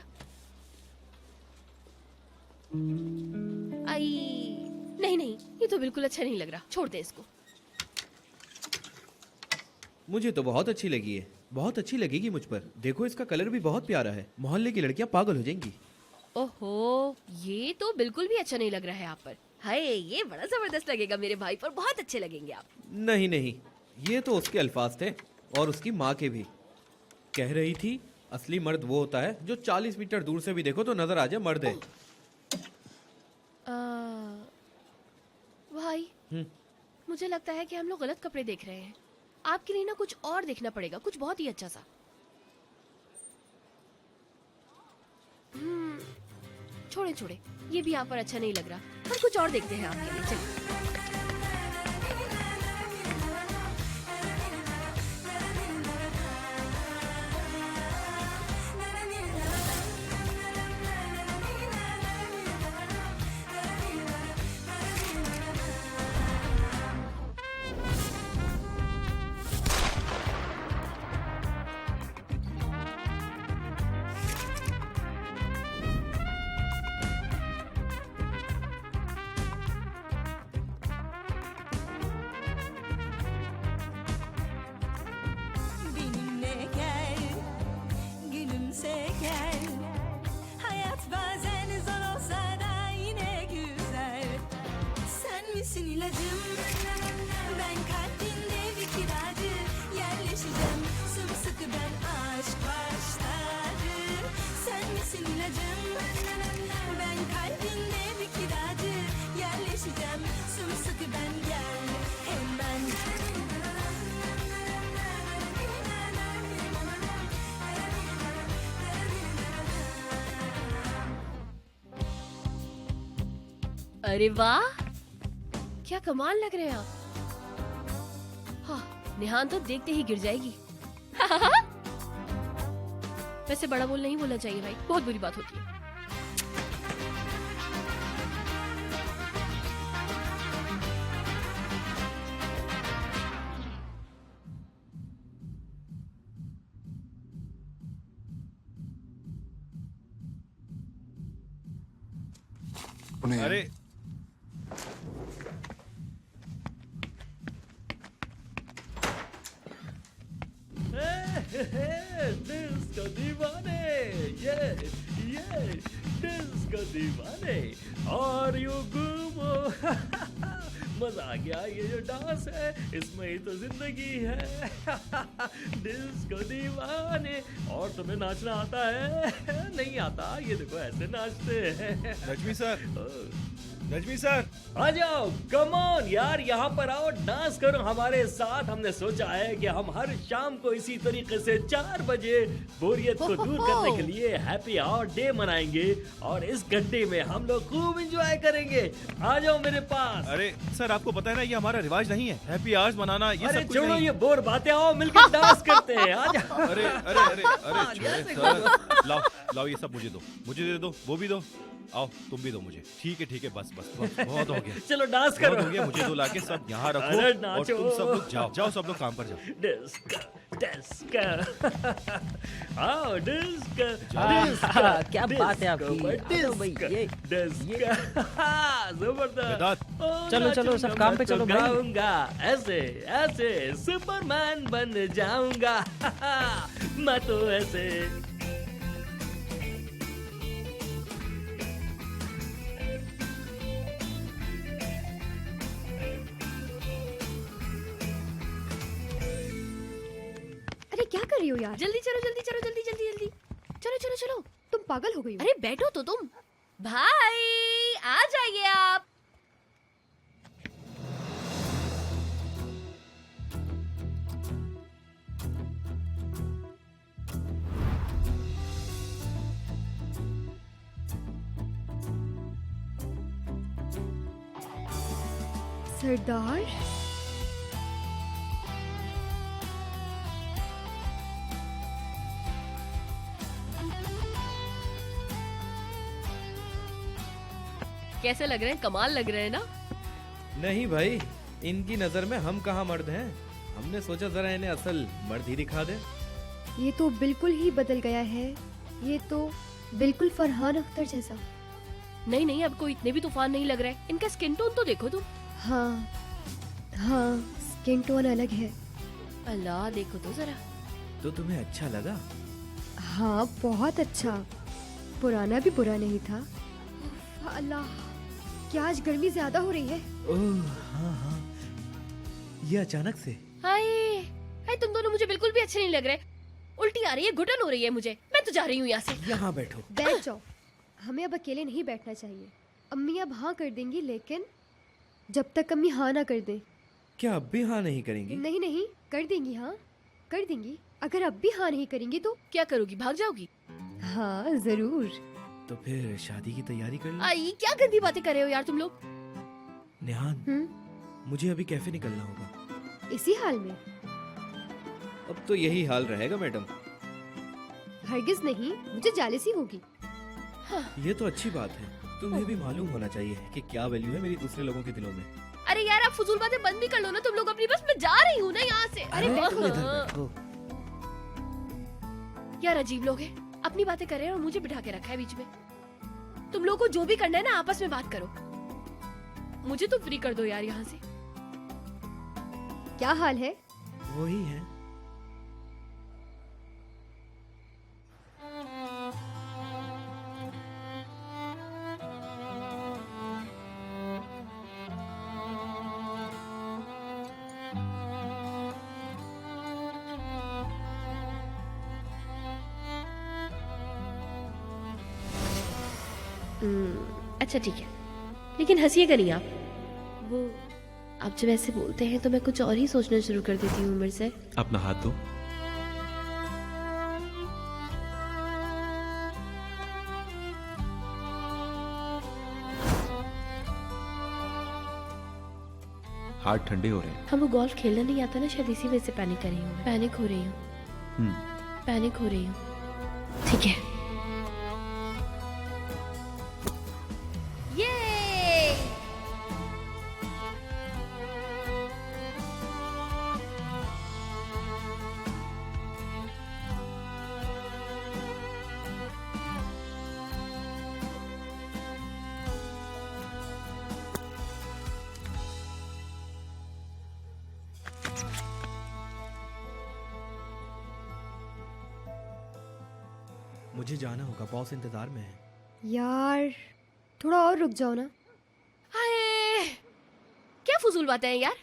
आई, नहीं नहीं, ये तो बिल्कुल अच्छा नहीं लग रहा, छोड़ दे इसको। मुझे तो बहुत अच्छी लगी है, बहुत अच्छी लगेगी मुझ पर। देखो इसका कलर भी बहुत प्यारा है, मोहल्ले की लड़कियां पागल हो जाएंगी। ओहो, ये तो बिल्कुल भी अच्छा नहीं लग रहा है आप पर। हाय, ये बड़ा जबरदस्त लगेगा मेरे भाई पर, बहुत अच्छे लगेंगे आप। नहीं नहीं, ये तो उसके अल्फाज थे और उसकी माँ के भी। कह रही थी असली मर्द वो होता है जो 40 मीटर दूर से भी देखो तो नजर आ जाए मर्द है। भाई, मुझे लगता है कि हम लोग गलत कपड़े देख रहे हैं। आपके लिए ना कुछ और देखना पड़ेगा, कुछ बहुत ही अच्छा सा। छोड़े छोड़े, ये भी यहाँ पर अच्छा नहीं लग रहा। हम कुछ और देखते हैं आपके लिए, चलिए। Benimle gel, gülümse gel. Hayat bazen zor olsa da yine güzel. Sen misin ilacım? Ben kalbinde bir kiracı. Yerleşeceğim sımsıkı ben aşk başları. Sen misin ilacım? Ben kalbinde bir kiracı. Yerleşeceğim sımsıkı ben, gel hemen. अरे वाह, क्या कमाल लग रहे हैं आप। हाँ, निहान तो देखते ही गिर जाएगी। वैसे बड़ा बोल नहीं बोलना चाहिए भाई, बहुत बुरी बात होती है। अरे डिस्को दीवाने, ये डिस्को दीवाने, और यू घूमो। मजा आ गया, ये जो डांस है इसमें ही तो जिंदगी है। डिस्को दीवाने। और तुम्हें नाचना आता है? नहीं आता? ये देखो ऐसे नाचते हैं। नजमी सर, नजमी सर, आ जाओ, कम ऑन यार, यहाँ पर आओ, डांस करो हमारे साथ। हमने सोचा है कि हम हर शाम को इसी तरीके से 4 बजे बोरियत को दूर करने के लिए हैप्पी आवर डे मनाएंगे, और इस घंटे में हम लोग खूब एंजॉय करेंगे। आ जाओ मेरे पास। अरे सर, आपको पता है ना ये हमारा रिवाज नहीं है, हैप्पी आवर्स मनाना ये अरे सब कुछ छोड़ो नहीं। ये बोर बातें, आओ मिलकर डांस करते हैं। आ जाओ। अरे अरे अरे अरे छोड़े सर, लाओ लाओ ये सब मुझे दो, मुझे दे दो, वो भी दो। आओ तुम भी दो मुझे। ठीक है, बस बस बस, बहुत हो गया। चलो डांस करो। बहुत हो गया, मुझे दो लाके सब यहाँ रखो, अरे और नाचो। तुम सब लोग जाओ जाओ, सब लोग काम पर जाओ। डिस्को डिस्को, आओ डिस्को डिस्को। क्या बात है आपकी। डिस्को भाई, ये डिस्को, जबरदस्त। चलो चलो सब काम पे चलो भाई। गाऊंगा ऐसे ऐसे, सुपरमैन बन जाऊंगा। मैं तो ऐसे। अरे क्या कर रही हो यार? जल्दी चलो, जल्दी चलो, जल्दी जल्दी जल्दी, चलो चलो चलो। तुम पागल हो गई हो? अरे बैठो तो तुम। भाई आ जाइए आप। सरदार, कैसे लग रहे हैं? कमाल लग रहे हैं ना? नहीं भाई, इनकी नजर में हम कहाँ मर्द हैं। हमने सोचा जरा इन्हें असल मर्द ही दिखा दे। ये तो बिल्कुल ही बदल गया है। ये तो बिल्कुल फरहान अख्तर जैसा। नहीं नहीं, अब कोई इतने भी तूफान नहीं लग रहा है। इनका स्किन टोन तो देखो तुम। हाँ हाँ, स्किन टोन अलग है। अल्लाह, देखो तो जरा। तो तुम्हें अच्छा लगा? हाँ, बहुत अच्छा। पुराना भी बुरा नहीं था। अल्लाह, क्या आज गर्मी ज्यादा हो रही है? ओह हाँ हाँ, ये अचानक से। हाय हाय, तुम दोनों मुझे बिल्कुल भी अच्छे नहीं लग रहे। उल्टी आ रही है, घुटन हो रही है मुझे। मैं तो जा रही हूँ यहाँ से। यहाँ बैठो। बैठ जाओ। हमें अब अकेले नहीं बैठना चाहिए। अम्मी अब हाँ कर देंगी, लेकिन जब तक अम्मी हाँ ना कर दें। क्या अब भी हाँ नहीं करेंगी? नहीं नहीं, कर देंगी, हाँ कर देंगी। अगर अब भी हाँ नहीं करेंगी तो क्या करोगी? भाग जाओगी? हाँ जरूर। तो फिर शादी की तैयारी कर लो। आई, क्या गंदी बातें कर रहे हो यार तुम लोग। नेहान, मुझे अभी कैफे निकलना होगा। इसी हाल में? अब तो यही हाल रहेगा मैडम। हरगिज नहीं, मुझे जालिसी होगी। ये तो अच्छी बात है। तुम्हें भी मालूम होना चाहिए कि क्या वैल्यू है मेरी दूसरे लोगों के दिलों में। अरे यार, आप फजूल बातें बंद भी कर लो ना तुम लोग अपनी। बस मैं जा रही हूँ ना यहाँ से। अरे तुम इधर बैठो। यार अजीब लोग हैं, अपनी बातें कर रहे हैं और मुझे बिठा के रखा है बीच में। तुम लोगों को जो भी करना है ना, आपस में बात करो। मुझे तो फ्री कर दो यार यहाँ से। क्या हाल है? वही है। अच्छा ठीक है, लेकिन हंसिएगा नहीं आप। वो आप जब ऐसे बोलते हैं तो मैं कुछ और ही सोचना शुरू कर देती हूँ उम्र से। अपना हाथ दो। हाथ ठंडे हो रहे हैं। हम वो गोल्फ खेलना नहीं आता ना, शायद इसी वजह से पैनिक कर रही हूँ। पैनिक हो रही हूँ। पैनिक हो रही हूँ। ठीक है। मुझे जाना होगा, बॉस इंतजार में है। यार थोड़ा और रुक जाओ ना। हाय, क्या फजूल बातें हैं यार।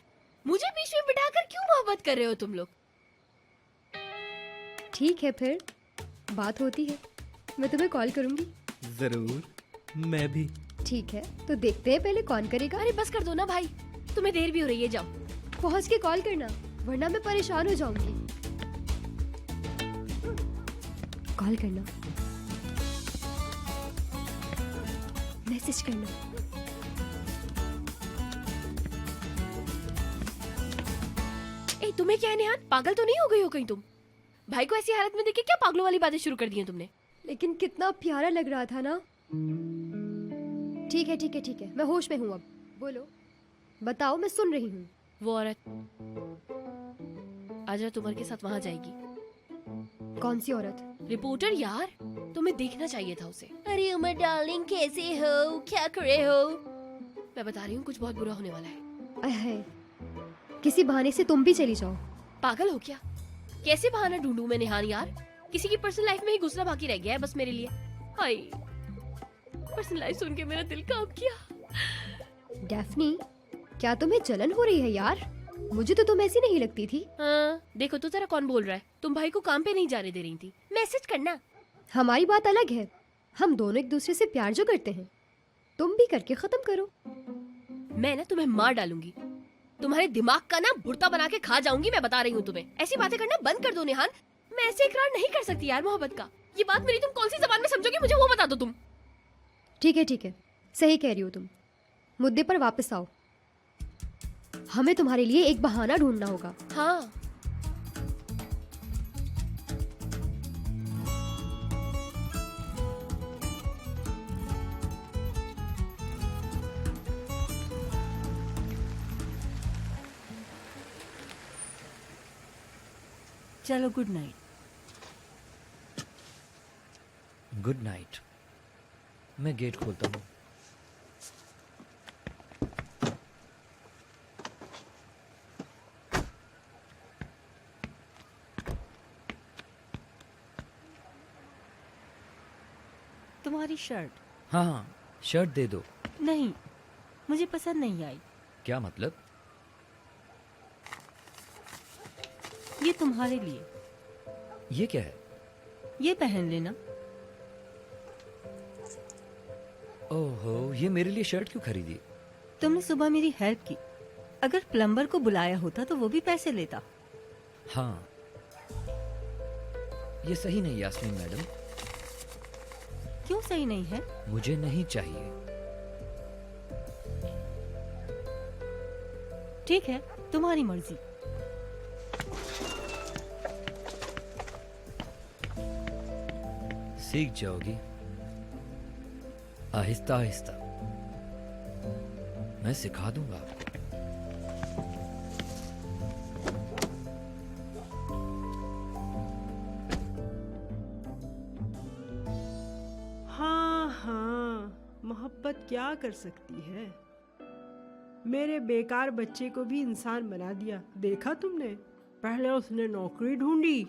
मुझे बीच में बिठाकर क्यों मोहब्बत कर रहे हो तुम लोग? ठीक है, फिर बात होती है। मैं तुम्हें कॉल करूंगी। जरूर, मैं भी। ठीक है, तो देखते हैं पहले कौन करेगा। अरे बस कर दो ना भाई, तुम्हें देर भी हो रही है। जाओ पहुंच के कॉल करना, वरना मैं परेशान हो जाऊंगी। कॉल करना, मैसेज करना। ए, तुम्हें क्या है नेहान, पागल तो नहीं हो गई हो कहीं तुम? भाई को ऐसी हालत में देख के क्या पागलों वाली बातें शुरू कर दी हैं तुमने? लेकिन कितना प्यारा लग रहा था ना। ठीक है ठीक है ठीक है, मैं होश में हूँ अब। बोलो, बताओ, मैं सुन रही हूँ। वो औरत आज रात उमर के साथ वहां जाएगी। कौन सी औरत? रिपोर्टर यार, तुम्हें देखना चाहिए था उसे। अरे उमर डार्लिंग, कैसे हो, क्या कर रहे हो? मैं बता रही हूँ, कुछ बहुत बुरा होने वाला है। है, किसी बहाने से तुम भी चली जाओ। पागल हो क्या? कैसे बहाना ढूंढूं मैं नेहान यार? किसी की पर्सनल लाइफ में ही घुसना बाकी रह गया है बस मेरे लिए। हाय, पर्सनल लाइफ सुन के मेरा दिल कांप गया। डैफ्नी, क्या तुम्हें जलन हो रही है यार? मुझे तो तुम ऐसी नहीं लगती थी। हाँ, देखो तो जरा कौन बोल रहा है। तुम भाई को काम पे नहीं जाने दे रही थी। मैसेज करना। हमारी बात अलग है, हम दोनों एक दूसरे से प्यार जो करते हैं, तुम भी करके खत्म करो। मैं ना तुम्हें मार डालूंगी, तुम्हारे दिमाग का ना भुर्ता बना के खा जाऊंगी। मैं बता रही हूँ तुम्हें। ऐसी बातें करना बंद कर दो नेहान। मैं ऐसे इकरार नहीं कर सकती यार मोहब्बत का। ये बात मेरी तुम कौन सी जबान में समझोगी, मुझे वो बता दो तुम। ठीक है, सही कह रही हो तुम। मुद्दे पर वापस आओ। हमें तुम्हारे लिए एक बहाना ढूंढना होगा। हाँ, चलो, गुड नाइट। Good night. मैं गेट खोलता हूँ। तुम्हारी शर्ट? हाँ हाँ, शर्ट दे दो। नहीं, मुझे पसंद नहीं आई। क्या मतलब? ये तुम्हारे लिए। ये क्या है? ये पहन लेना। ओहो, ये मेरे लिए शर्ट क्यों खरीदी? तुमने सुबह मेरी हेल्प की। अगर प्लम्बर को बुलाया होता तो वो भी पैसे लेता। हाँ, ये सही नहीं यास्मीन मैडम। क्यों सही नहीं है? मुझे नहीं चाहिए। ठीक है, तुम्हारी मर्जी। सीख जाओगी आहिस्ता आहिस्ता। मैं सिखा दूंगा आपको। हाँ हाँ, मोहब्बत क्या कर सकती है। मेरे बेकार बच्चे को भी इंसान बना दिया। देखा तुमने? पहले उसने नौकरी ढूंढी,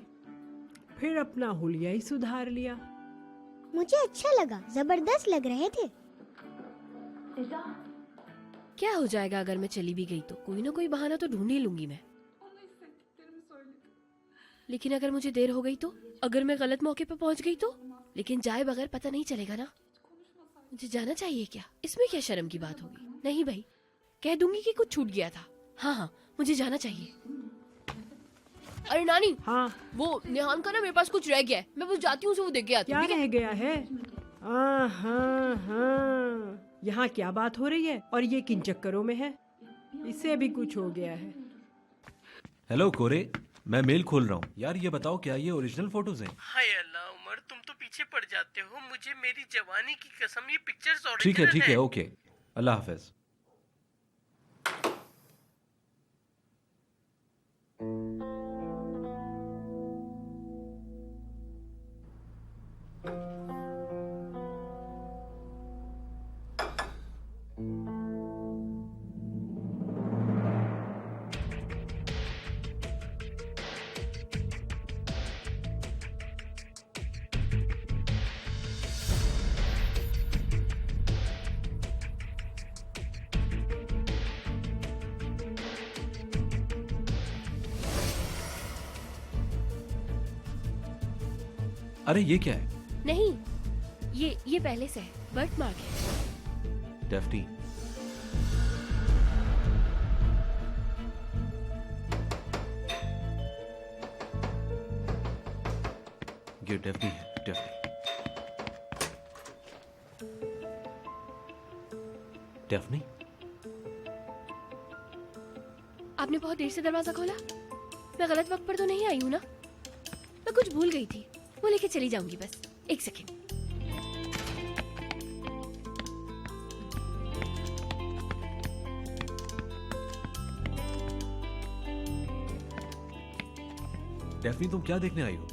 फिर अपना हुलिया ही सुधार लिया। मुझे अच्छा लगा, जबरदस्त लग रहे थे। क्या हो जाएगा अगर मैं चली भी गई तो? कोई ना कोई बहाना तो ढूंढ ही लूंगी मैं। लेकिन अगर मुझे देर हो गई तो? अगर मैं गलत मौके पर पहुंच गई तो? लेकिन जाए बगैर पता नहीं चलेगा ना। मुझे जाना चाहिए क्या? इसमें क्या शर्म की बात होगी? नहीं भाई, कह दूंगी कि कुछ छूट गया था। हाँ हाँ, मुझे जाना चाहिए। अरे नानी, हाँ, वो निहान का ना मेरे पास कुछ रह गया है। मैं बस जाती हूँ, उसे वो देख के आती हूँ। क्या रह गया है? हाँ हाँ हाँ, यहाँ क्या बात हो रही है और ये किन चक्करों में है? इससे भी कुछ हो गया है। हेलो कोरे, मैं मेल खोल रहा हूँ। यार ये बताओ, क्या ये ओरिजिनल फोटोज हैं? हाय अल्लाह उमर, तुम तो पीछे पड़ जाते हो। मुझे मेरी जवानी की कसम, ये पिक्चर्स ठीक है ओरिजिनल ठीक है, ओके, अल्लाह हाफिज। अरे ये क्या है? नहीं, ये पहले से है, बर्थ मार्क है। डेफ्नी, ये डेफ्नी है, डेफ्नी। डेफ्नी, आपने बहुत देर से दरवाजा खोला। मैं गलत वक्त पर तो नहीं आई हूँ ना? मैं कुछ भूल गई थी, वो लेके चली जाऊंगी बस। एक सेकेंड। डेफ्नी तुम क्या देखने आई हो?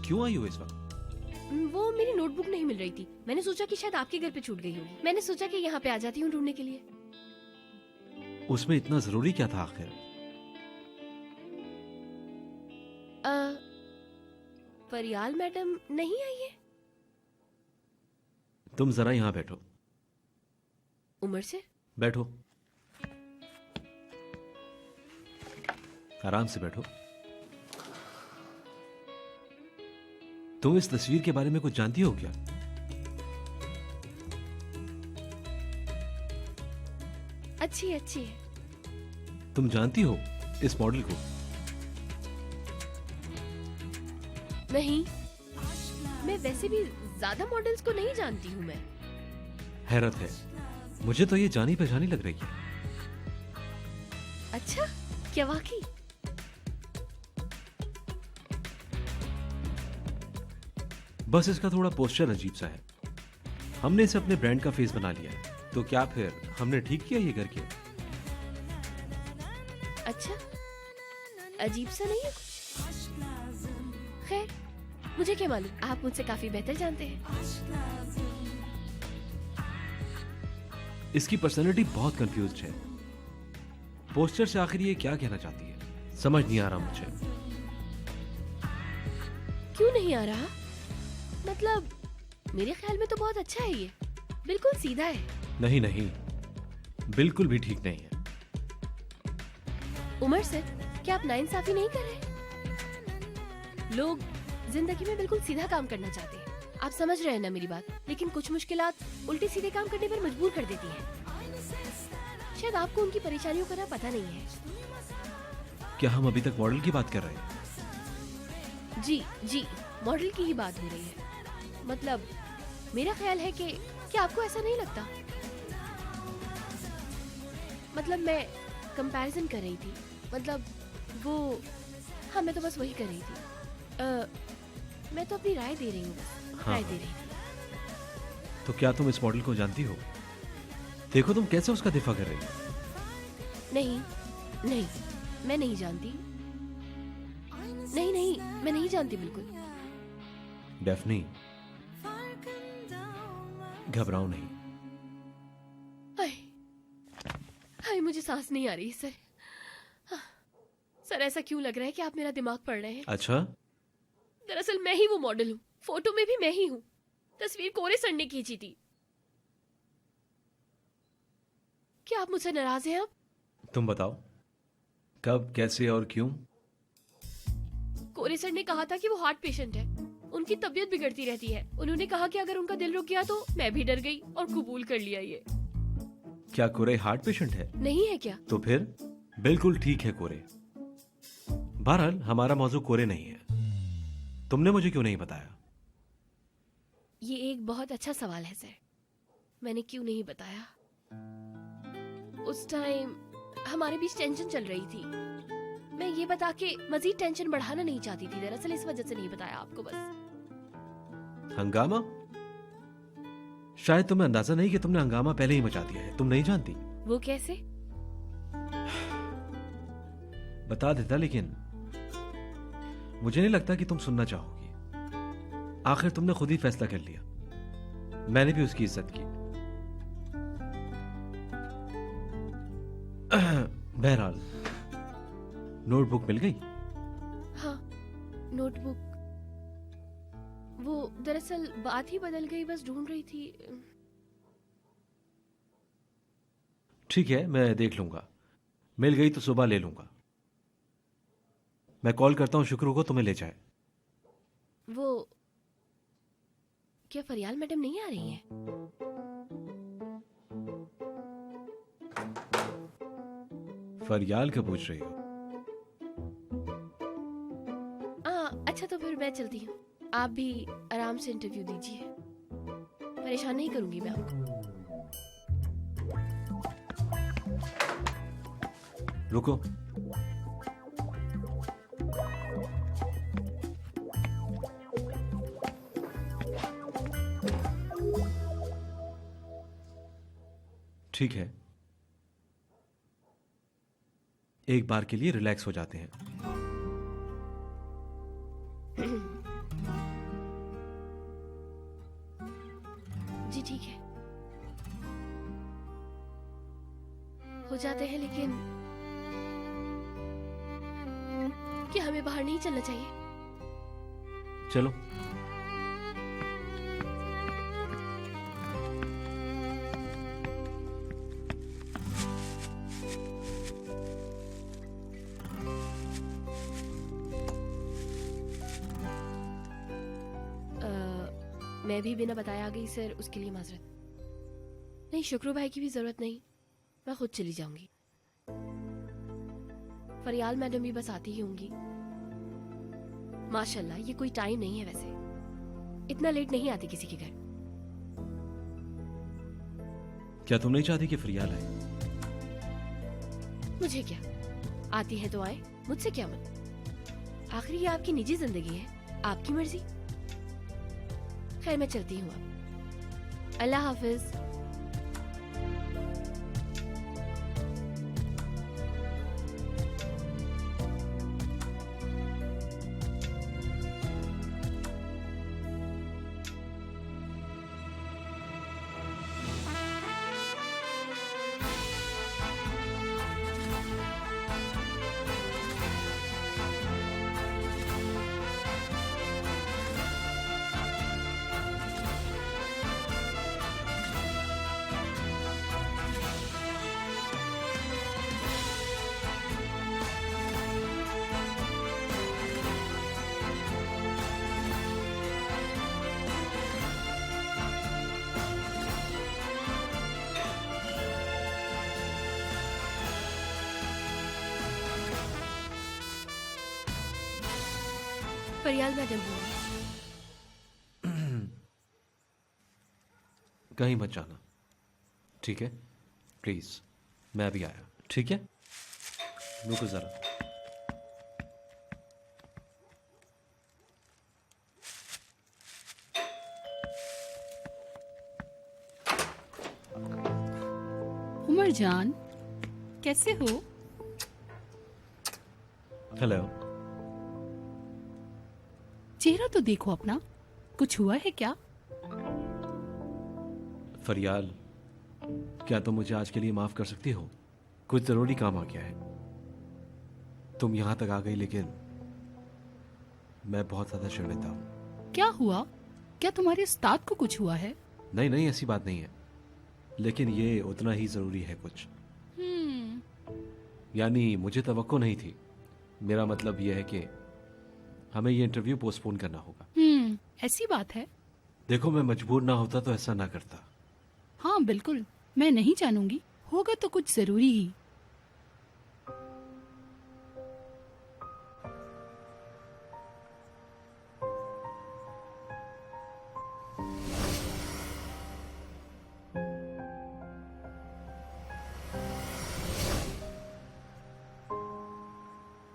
क्यों आई हो इस वक्त? वो मेरी नोटबुक नहीं मिल रही थी। मैंने सोचा कि शायद आपके घर पे छूट गई होगी। मैंने सोचा कि यहाँ पे आ जाती हूँ ढूंढने के लिए। उसमें इतना जरूरी क्या था आखिर? फरियाल मैडम नहीं आई है? तुम जरा यहाँ बैठो। उमर से बैठो, आराम से बैठो। तुम इस तस्वीर के बारे में कुछ जानती हो क्या? अच्छी है। तुम जानती हो इस मॉडल को? नहीं, मैं वैसे भी ज्यादा मॉडल्स को नहीं जानती हूँ मैं। हैरत है, मुझे तो ये जानी पहचानी लग रही है। अच्छा, क्या वाकई? बस इसका थोड़ा पोस्चर अजीब सा है। हमने इसे अपने ब्रांड का फेस बना लिया है। तो क्या फिर हमने ठीक किया ये करके? अच्छा, अजीब सा नहीं है कुछ? खैर, मुझे क्या मालूम, आप मुझसे काफी बेहतर जानते हैं। इसकी पर्सनैलिटी बहुत कंफ्यूज्ड है। पोस्टर से आखिर ये क्या कहना चाहती है, समझ नहीं आ रहा मुझे। क्यों नहीं आ रहा? मतलब मेरे ख्याल में तो बहुत अच्छा है ये, बिल्कुल सीधा है। नहीं नहीं, बिल्कुल भी ठीक नहीं है। उमर सर, क्या आप नाइंसाफी नहीं कर रहे? लोग जिंदगी में बिल्कुल सीधा काम करना चाहते हैं, आप समझ रहे हैं ना मेरी बात? लेकिन कुछ मुश्किलात उल्टे सीधे काम करने पर मजबूर कर देती हैं। शायद आपको उनकी परेशानियों का ना पता नहीं है। क्या हम अभी तक मॉडल की बात कर रहे हैं? जी जी, मॉडल की ही बात हो रही है। मतलब मेरा ख्याल है कि क्या आपको ऐसा नहीं लगता? मतलब मैं कंपैरिजन कर रही थी, मतलब वो, हाँ मैं तो बस वही कर रही थी। मैं तो अपनी राय दे रही हूँ, बस हाँ। राय दे रही थी। तो क्या तुम इस मॉडल को जानती हो? देखो तुम कैसे उसका दिफा कर रही हो। नहीं नहीं, मैं नहीं जानती। नहीं नहीं, मैं नहीं जानती बिल्कुल। डेफनी, घबराओ नहीं। हाय हाय, मुझे सांस नहीं आ रही सर। हाँ, सर ऐसा क्यों लग रहा है कि आप मेरा दिमाग पढ़ रहे हैं? अच्छा, दरअसल मैं ही वो मॉडल हूँ, फोटो में भी मैं ही हूँ। तस्वीर कोरे सर ने खींची थी। क्या आप मुझसे नाराज हैं अब? तुम बताओ कब, कैसे और क्यों? कोरे सर ने कहा था कि वो हार्ट पेशेंट है, उनकी तबीयत बिगड़ती रहती है। उन्होंने कहा कि अगर उनका दिल रुक गया तो मैं भी डर गई और कबूल कर लिया ये। क्या कोरे हार्ट पेशेंट है? नहीं है क्या? तो फिर बिल्कुल ठीक है कोरे। बहरहाल हमारा मौजू कोरे नहीं है। तुमने मुझे क्यों नहीं बताया? ये एक बहुत अच्छा सवाल है सर, मैंने क्यों नहीं बताया? उस टाइम हमारे बीच टेंशन चल रही थी। मैं ये बता के मजीद टेंशन बढ़ाना नहीं चाहती थी, दरअसल इस वजह से नहीं बताया आपको बस। हंगामा? शायद तुम्हें अंदाजा नहीं कि तुमने हंगामा पहले ही मचा दिया है। तुम नहीं जानती? वो कैसे? बता देता, लेकिन मुझे नहीं लगता कि तुम सुनना चाहोगी। आखिर तुमने खुद ही फैसला कर लिया, मैंने भी उसकी इज्जत की। बहरहाल नोटबुक मिल गई? हाँ, नोटबुक। वो दरअसल बात ही बदल गई, बस ढूंढ रही थी। ठीक है, मैं देख लूंगा। मिल गई तो सुबह ले लूंगा। मैं कॉल करता हूं शुक्र को तुम्हें ले जाए। वो क्या फरियाल मैडम नहीं आ रही हैं? फरियाल क्या पूछ रही हो? अच्छा तो फिर मैं चलती हूँ, आप भी आराम से इंटरव्यू दीजिए, परेशान नहीं करूंगी मैं आपको। रुको, ठीक है, एक बार के लिए रिलैक्स हो जाते हैं। जी ठीक है, हो जाते हैं, लेकिन क्या हमें बाहर नहीं चलना चाहिए? चलो। मैं भी बिना बताया आ गई सर, उसके लिए माजरत। नहीं, शुक्रू भाई की भी जरूरत नहीं, मैं खुद चली जाऊंगी। फरियाल मैडम भी बस आती ही होंगी। माशाल्लाह ये कोई टाइम नहीं है वैसे, इतना लेट नहीं आती किसी के घर। क्या तुम नहीं चाहती कि फरियाल आए? मुझे क्या, आती है तो आए, मुझसे क्या मत। आखिर ये आपकी निजी जिंदगी है, आपकी मर्जी। खैर मैं चलती हूँ अब, अल्लाह हाफिज। फरियाल मैडम हूँ। कहीं मत जाना, ठीक है? प्लीज, मैं अभी आया, ठीक है? रुको जरा। उमर जान, कैसे हो? हेलो। चेहरा तो देखो अपना, कुछ हुआ है क्या? फरियाल, क्या तुम मुझे आज के लिए माफ कर सकती हो? कुछ जरूरी काम आ गया है। तुम यहां तक आ गई, लेकिन मैं बहुत ज्यादा शर्मिंदा हूं। क्या हुआ? क्या तुम्हारे उस्ताद को कुछ हुआ है? नहीं नहीं, ऐसी बात नहीं है, लेकिन ये उतना ही जरूरी है कुछ। यानी मुझे तवक्को नहीं थी। मेरा मतलब यह है कि हमें ये इंटरव्यू पोस्टपोन करना होगा। ऐसी बात है? देखो, मैं मजबूर ना होता तो ऐसा ना करता। हाँ बिल्कुल, मैं नहीं जानूंगी, होगा तो कुछ जरूरी ही।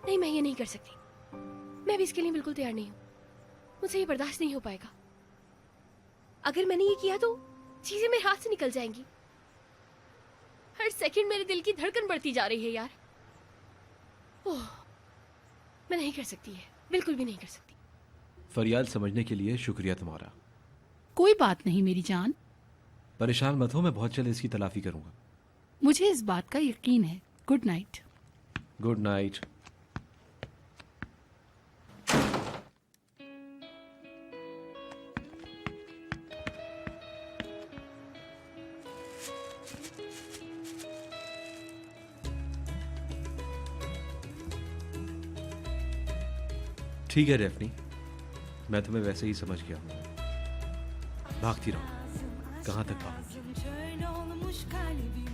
नहीं, मैं ये नहीं कर सकती। मैं भी इसके लिए बिल्कुल तैयार नहीं हूँ। मुझसे ये बर्दाश्त नहीं हो पाएगा। अगर मैंने ये किया तो चीजें मेरे हाथ से निकल जाएंगी। हर सेकंड मेरे दिल की धड़कन बढ़ती जा रही है यार। ओह, मैं नहीं कर सकती है, बिल्कुल भी नहीं कर सकती। फरियाल, समझने के लिए शुक्रिया तुम्हारा। कोई बात नहीं मेरी जान। परेशान मत हो, मैं बहुत जल्द इसकी तलाफी करूंगा। मुझे इस बात का यकीन है। Good night. Good night. ठीक है डेफनी, मैं तुम्हें वैसे ही समझ गया हूँ। भागती रहो, कहाँ तक भागोगी? Şöyle olmuş kalbim